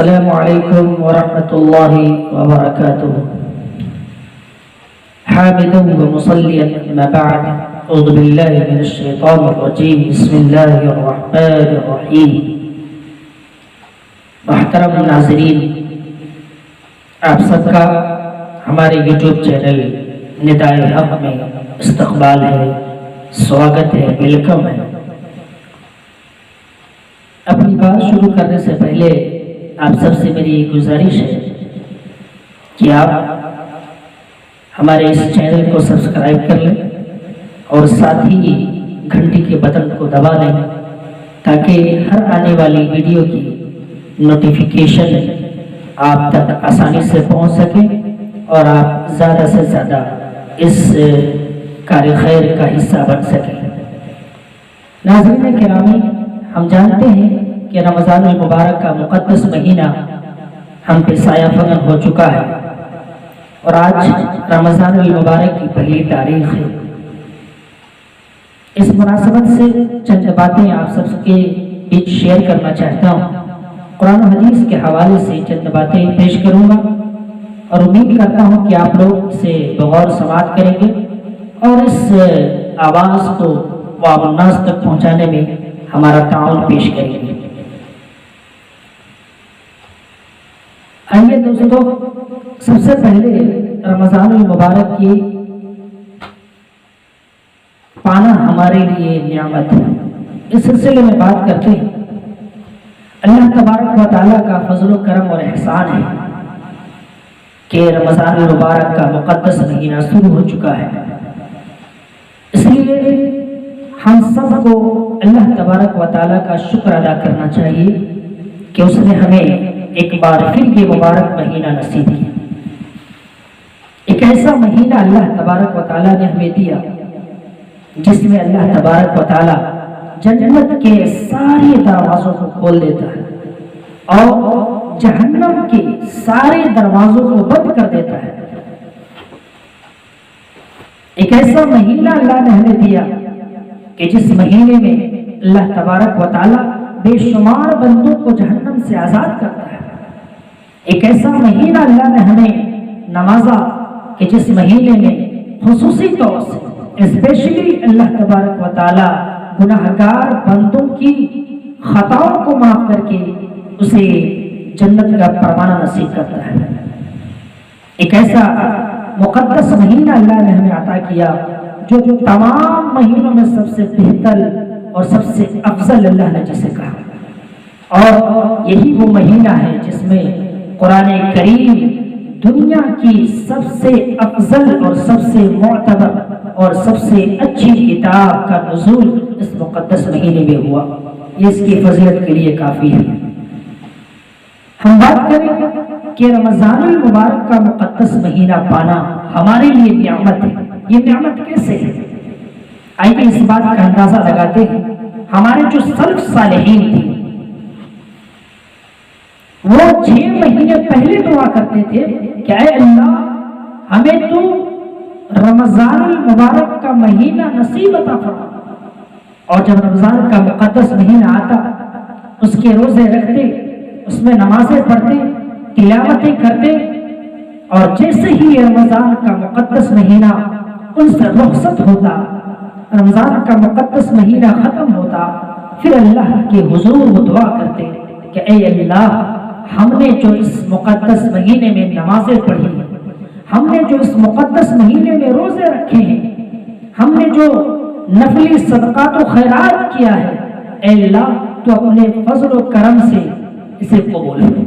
السلام علیکم ورحمۃ اللہ وبرکاتہ۔ حامدا ومصلیا اما بعد، اعوذ باللہ من الشیطان الرجیم، بسم اللہ الرحمن الرحیم۔ محترم ناظرین، آپ سب کا ہمارے یوٹیوب چینل ندائے حق میں استقبال ہے، سواگت ہے، ویلکم ہے۔ اپنی بات شروع کرنے سے پہلے آپ سب سے میری گزارش ہے کہ آپ ہمارے اس چینل کو سبسکرائب کر لیں اور ساتھ ہی گھنٹی کے بٹن کو دبا دیں تاکہ ہر آنے والی ویڈیو کی نوٹیفیکیشن آپ تک آسانی سے پہنچ سکے اور آپ زیادہ سے زیادہ اس کار خیر کا حصہ بن سکیں۔ ناظرین گرامی، ہم جانتے ہیں کہ رمضان المبارک کا مقدس مہینہ ہم پہ سایہ فکن ہو چکا ہے اور آج رمضان المبارک کی پہلی تاریخ ہے۔ اس مناسبت سے چند باتیں آپ سب کے بیچ شیئر کرنا چاہتا ہوں۔ قرآن و حدیث کے حوالے سے چند باتیں پیش کروں گا اور امید کرتا ہوں کہ آپ لوگ اسے بغور سماعت کریں گے اور اس آواز کو عوام الناس تک پہنچانے میں ہمارا تعاون پیش کریں گے۔ آئیے دوستو، سب سے پہلے رمضان المبارک کی پانا ہمارے لیے نعمت ہے۔ اس سلسلے میں بات کرتے ہیں، اللہ تبارک و تعالیٰ کا فضل و کرم اور احسان ہے کہ رمضان المبارک کا مقدس مہینہ شروع ہو چکا ہے۔ اس لیے ہم سب کو اللہ تبارک و تعالیٰ کا شکر ادا کرنا چاہیے کہ اس نے ہمیں ایک بار پھر یہ مبارک مہینہ نصیب کیا۔ ایک ایسا مہینہ اللہ تبارک و تعالیٰ نے ہمیں دیا جس میں اللہ تبارک و تعالیٰ جنت کے سارے دروازوں کو کھول دیتا ہے اور جہنم کے سارے دروازوں کو بند کر دیتا ہے۔ ایک ایسا مہینہ اللہ نے ہمیں دیا کہ جس مہینے میں اللہ تبارک و تعالیٰ بے شمار بندوں کو جہنم سے آزاد کرتا ہے۔ ایک ایسا مہینہ اللہ نے ہمیں نوازا کہ جس مہینے میں خصوصی طور سے اسپیشلی اللہ تبارک و تعالیٰ گناہگار بندوں کی خطاؤں کو معاف کر کے اسے جنت کا پروانہ نصیب کرتا ہے۔ ایک ایسا مقدس مہینہ اللہ نے ہمیں عطا کیا جو تمام مہینوں میں سب سے بہتر اور سب سے افضل اللہ نے جسے کہا، اور یہی وہ مہینہ ہے جس میں قرآن کریم دنیا کی سب سے افضل اور سب سے معتبر اور سب سے اچھی کتاب کا نزول اس مقدس مہینے میں ہوا۔ یہ اس کی فضیلت کے لیے کافی ہے۔ ہم بات کریں کہ رمضان المبارک کا مقدس مہینہ پانا ہمارے لیے نعمت ہے۔ یہ نعمت کیسے ہے؟ آئیے اس بات کا اندازہ لگاتے ہیں۔ ہمارے جو سلف صالحین تھے وہ 6 مہینے پہلے دعا کرتے تھے کہ اے اللہ، ہمیں تو رمضان المبارک کا مہینہ نصیب عطا فرما، اور جب رمضان کا مقدس مہینہ آتا اس کے روزے رکھتے، اس میں نمازیں پڑھتے، تلاوتیں کرتے، اور جیسے ہی رمضان کا مقدس مہینہ ان سے رخصت ہوتا، رمضان کا مقدس مہینہ ختم ہوتا، پھر اللہ کے حضور وہ دعا کرتے کہ اے اللہ، ہم نے جو اس مقدس مہینے میں نمازیں پڑھی، ہم نے جو اس مقدس مہینے میں روزے رکھے ہیں، ہم نے جو نفلی صدقات و خیرات کیا ہے، اے اللہ تو اپنے فضل و کرم سے اسے قبول کر۔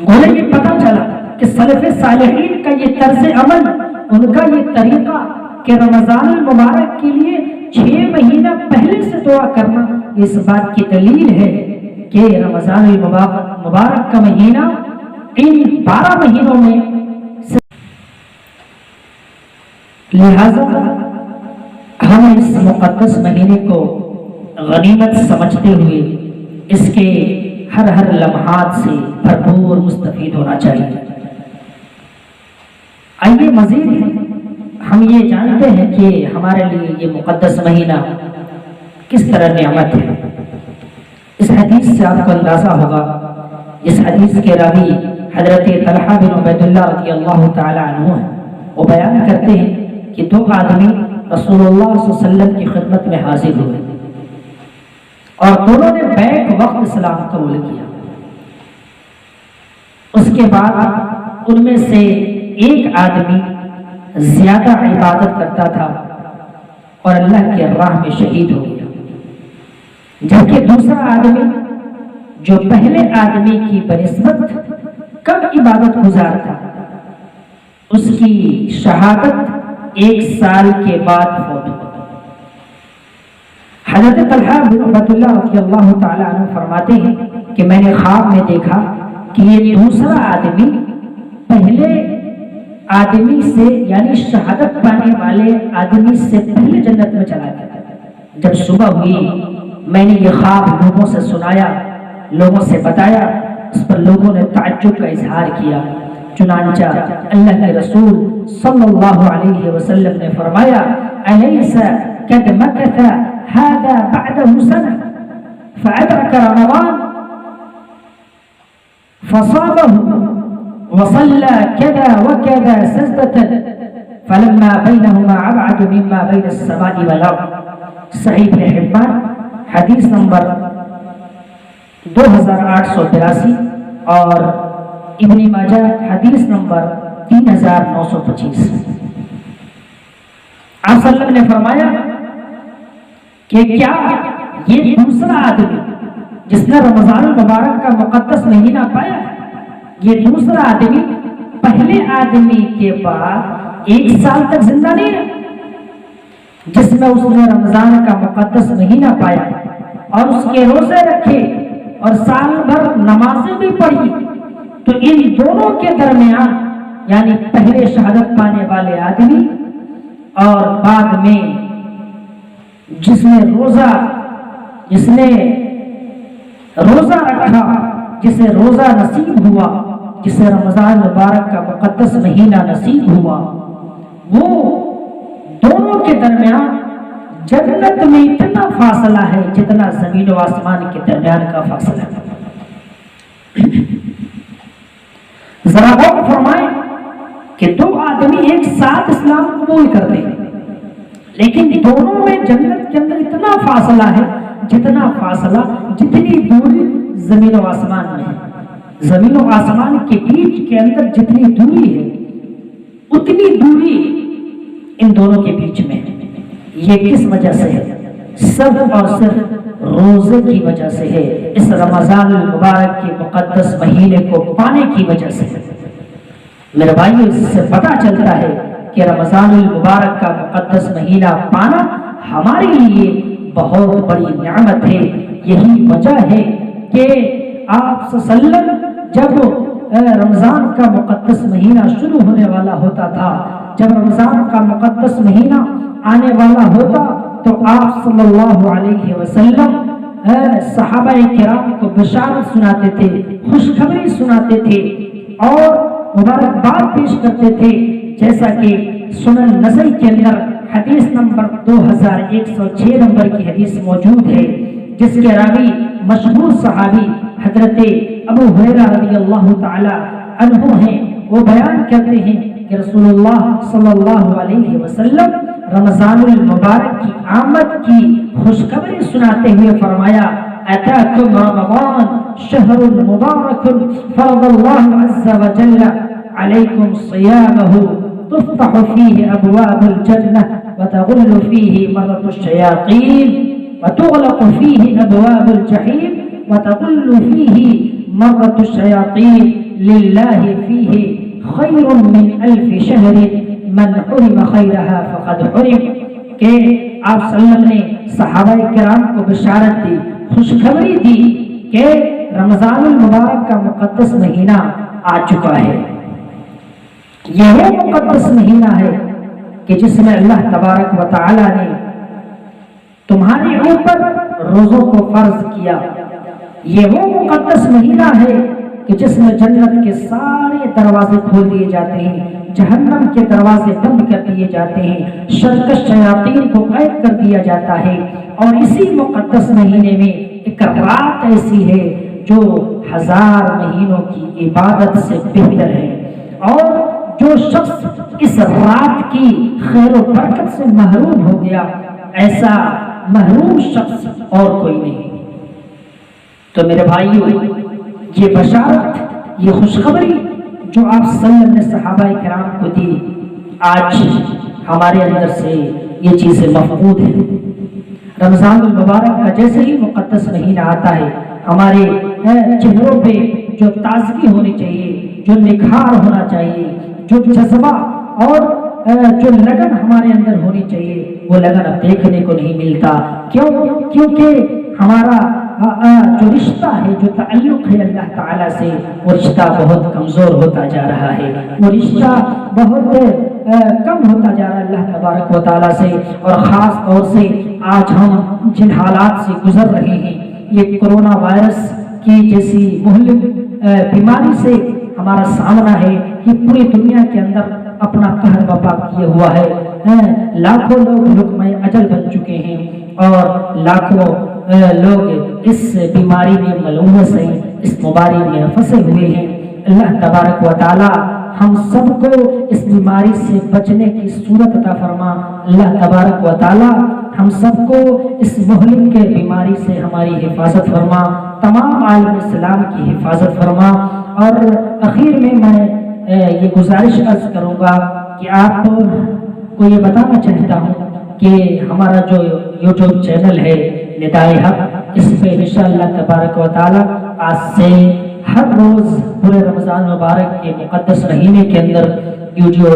گویا یہ پتہ چلا کہ سلف صالحین کا یہ طرز عمل، ان کا یہ طریقہ کہ رمضان المبارک کے لیے 6 مہینہ پہلے سے دعا کرنا، اس بات کی دلیل ہے کہ رمضان المبارک کا مہینہ ان 12 مہینوں میں لہذا ہم اس مقدس مہینے کو غنیمت سمجھتے ہوئے اس کے ہر لمحات سے بھرپور مستفید ہونا چاہیے۔ آئیے مزید ہم یہ جانتے ہیں کہ ہمارے لیے یہ مقدس مہینہ کس طرح نعمت ہے۔ اس حدیث سے آپ کو اندازہ ہوگا اس حدیث کے راوی حضرت طلحہ بن عبید اللہ رضی اللہ تعالی عنہ ہیں۔ وہ بیان کرتے ہیں کہ 2 آدمی رسول اللہ صلی اللہ علیہ وسلم کی خدمت میں حاضر ہوئے اور دونوں نے بیک وقت اسلام قبول کیا۔ اس کے بعد ان میں سے ایک آدمی زیادہ عبادت کرتا تھا اور اللہ کی راہ میں شہید ہو گیا، جبکہ دوسرا آدمی جو پہلے آدمی کی بنسبت کم عبادت گزار تھا، اس کی شہادت 1 سال کے بعد فوت ہوئی۔ حضرت طلحہ بن عبید اللہ رضی اللہ تعالی عنہ فرماتے ہیں کہ میں نے خواب میں دیکھا کہ یہ دوسرا آدمی پہلے آدمی سے یعنی شہادت پانے والے آدمی سے پہلے جنت میں چلا گیا۔ جب صبح ہوئی میں نے یہ خواب لوگوں سے سنایا، لوگوں سے بتایا، اس پر لوگوں نے تعجب کا اظہار کیا۔ چنانچہ اللہ کے رسول صلی اللہ علیہ وسلم نے فرمایا الیس قد مکث هذا بعده سنة فأدرك رمضان فصامه وصلى كذا وكذا سجدة فلما بينهما أبعد مما بين السماء والأرض۔ صحیح ابن حبان حدیث نمبر 2882 اور ابن ماجہ حدیث نمبر 3925۔ آپ صلی اللہ علیہ وسلم نے فرمایا کہ کیا یہ دوسرا آدمی جس نے رمضان المبارک کا مقدس مہینہ پایا، یہ دوسرا آدمی پہلے آدمی کے بعد 1 سال تک زندہ نہیں رہا، جس میں اس نے رمضان کا مقدس مہینہ پایا اور اس کے روزے رکھے اور سال بھر نمازیں بھی پڑھی، تو ان دونوں کے درمیان یعنی پہلے شہادت پانے والے آدمی اور بعد میں جس نے روزہ رکھا، جسے روزہ نصیب ہوا، جسے رمضان مبارک کا مقدس مہینہ نصیب ہوا، وہ دونوں کے درمیان جنت میں اتنا فاصلہ ہے جتنا زمین و آسمان کے درمیان کا فاصلہ ہے۔ ذرا غور فرمائیں کہ 2 آدمی ایک ساتھ اسلام قبول کرتے ہیں، لیکن دونوں میں جنت کے اندر اتنا فاصلہ ہے جتنی دوری زمین و آسمان میں ہے۔ زمین و آسمان کے بیچ کے اندر جتنی دوری ہے اتنی دوری ان دونوں کے بیچ میں ہے۔ یہ کس وجہ سے ہے؟ صرف اور صرف روزے کی وجہ سے ہے، اس رمضان المبارک کے مقدس مہینے کو پانے کی وجہ سے ہے۔ میرے بھائیو، اس سے پتہ چلتا ہے کہ رمضان المبارک کا مقدس مہینہ پانا ہمارے لیے بہت بڑی نعمت ہے۔ یہی وجہ ہے کہ آپ صلی اللہ علیہ وسلم جب رمضان کا مقدس مہینہ شروع ہونے والا ہوتا تھا، جب رمضان کا مقدس مہینہ آنے والا ہوتا تو آپ صلی اللہ علیہ وسلم صحابہ کرام کو بشارت سناتے تھے، خوشخبری سناتے تھے اور مبارکباد پیش کرتے تھے، جیسا کہ سنن نسائی کے اندر حدیث نمبر 2106 نمبر کی حدیث موجود ہے، جس کے راوی مشہور صحابی حضرت ابو ہریرہ رضی اللہ تعالی عنہ ہیں۔ وہ بیان کرتے ہیں کہ رسول اللہ صلی اللہ علیہ وسلم رمضان المبارک کی آمد کی خوشخبری سناتے ہوئے فرمایا اتاکم رمضان شہر مبارک فرض اللہ عز وجل علیکم صیامہ تفتح فیہ ابواب الجنہ وتغل فیہ مرض الشیاطین وتغلق فیہ ابواب الجحیم وتغل فیہ مرض الشیاطین للہ فیہ خیر من 1000 شہر من حرم خیرها فقد حرم۔ کہ آپ صلی اللہ علیہ وسلم نے صحابہ کرام کو بشارت دی، خوشخبری دی کہ رمضان المبارک کا مقدس مہینہ آ چکا ہے۔ یہ وہ مقدس مہینہ ہے کہ جس میں اللہ تبارک و تعالی نے تمہارے اوپر روزوں کو فرض کیا۔ یہ وہ مقدس مہینہ ہے کہ جس میں جنت کے سارے دروازے کھول دیے جاتے ہیں، جہنم کے دروازے بند کر دیے جاتے ہیں، شرکش شیاطین کو قید کر دیا جاتا ہے۔ اور اسی مقدس مہینے میں ایک رات ایسی ہے جو 1000 مہینوں کی عبادت سے بہتر ہے، اور جو شخص اس رات کی خیر و برکت سے محروم ہو گیا، ایسا محروم شخص اور کوئی نہیں۔ تو میرے بھائیو، یہ بشارت، یہ خوشخبری جو آپ صلی اللہ علیہ وسلم نے صحابہ کرام کو دی، آج ہمارے اندر سے یہ چیزیں مفقود ہیں۔ رمضان المبارک کا جیسے ہی مقدس مہینہ آتا ہے، ہمارے چہروں پہ جو تازگی ہونی چاہیے، جو نکھار ہونا چاہیے، جو جذبہ اور جو لگن ہمارے اندر ہونی چاہیے، وہ لگن اب دیکھنے کو نہیں ملتا۔ کیونکہ ہمارا جو رشتہ ہے، جو تعلق ہے اللہ تعالیٰ سے، وہ رشتہ بہت کمزور ہوتا جا رہا ہے، وہ رشتہ بہت کم ہوتا جا رہا ہے اللہ تبارک و تعالیٰ سے۔ اور خاص طور سے آج ہم جن حالات سے گزر رہے ہیں، یہ کرونا وائرس کی جیسی مہلک بیماری سے ہمارا سامنا ہے، یہ پوری دنیا کے اندر اپنا قہر برپا کیے ہوا ہے۔ لاکھوں لوگ لقمہ اجل بن چکے ہیں، اور لاکھوں لوگ اس بیماری میں ملوث ہیں، اس بیماری میں پھنسے ہوئے ہیں۔ اللہ تبارک و تعالی ہم سب کو اس بیماری سے بچنے کی صورت عطا فرما۔ اللہ تبارک و تعالی ہم سب کو اس مہلک کے بیماری سے ہماری حفاظت فرما، تمام عالم اسلام کی حفاظت فرما۔ اور اخیر میں یہ گزارش عرض کروں گا کہ آپ کو یہ بتانا چاہتا ہوں کہ ہمارا جو یوٹیوب چینل ہے ندائے حق، اس پہ انشاءاللہ تبارک و تعالی آج سے ہر روز پورے رمضان مبارک کے مقدس مہینے کے اندر یہ جو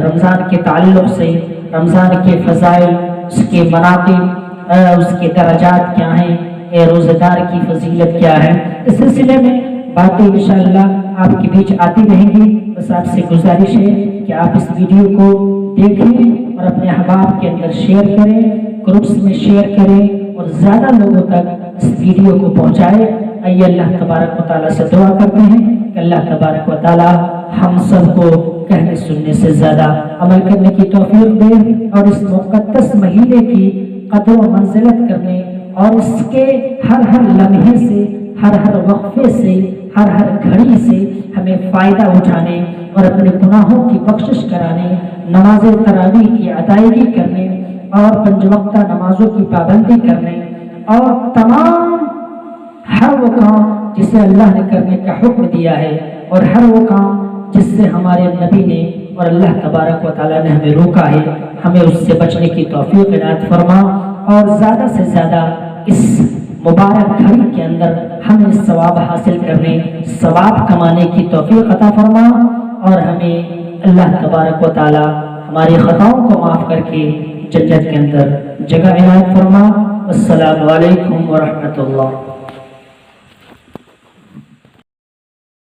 رمضان کے تعلق سے رمضان کے فضائل، اس کے مناقب، اس کے درجات کیا ہیں، روزہ دار کی فضیلت کیا ہے، اس سلسلے میں باتیں انشاءاللہ آپ کے بیچ آتی رہیں گی۔ بس آپ سے گزارش ہے کہ آپ اس ویڈیو کو دیکھیں اور اپنے احباب کے اندر شیئر کریں، گروپس میں شیئر کریں، اور زیادہ لوگوں تک اس ویڈیو کو پہنچائیں۔ آئیے اللہ تبارک و تعالیٰ سے دعا کرتے ہیں کہ اللہ تبارک و تعالیٰ ہم سب کو کہنے سننے سے زیادہ عمل کرنے کی توفیق دے، اور اس مقدس مہینے کی قدر و منزلت کرنے، اور اس کے ہر لمحے سے، ہر وقفے سے، ہر گھڑی سے ہمیں فائدہ اٹھانے اور اپنے گناہوں کی بخشش کرانے، نماز تراویح کی ادائیگی کرنے، اور 5 وقتہ نمازوں کی پابندی کرنے، اور تمام ہر وہ کام جسے اللہ نے کرنے کا حکم دیا ہے، اور ہر وہ کام جس سے ہمارے نبی نے اور اللہ تبارک و تعالیٰ نے ہمیں روکا ہے، ہمیں اس سے بچنے کی توفیق عنایت فرما، اور زیادہ سے زیادہ اس مبارک گھڑی کے اندر ہمیں ثواب حاصل کرنے، ثواب کمانے کی توفیق عطا فرما، اور ہمیں اللہ تبارک و تعالی ہماری خطاؤں کو معاف کر کے جنت کے اندر جگہ عنایت فرما۔ السلام علیکم ورحمۃ اللہ۔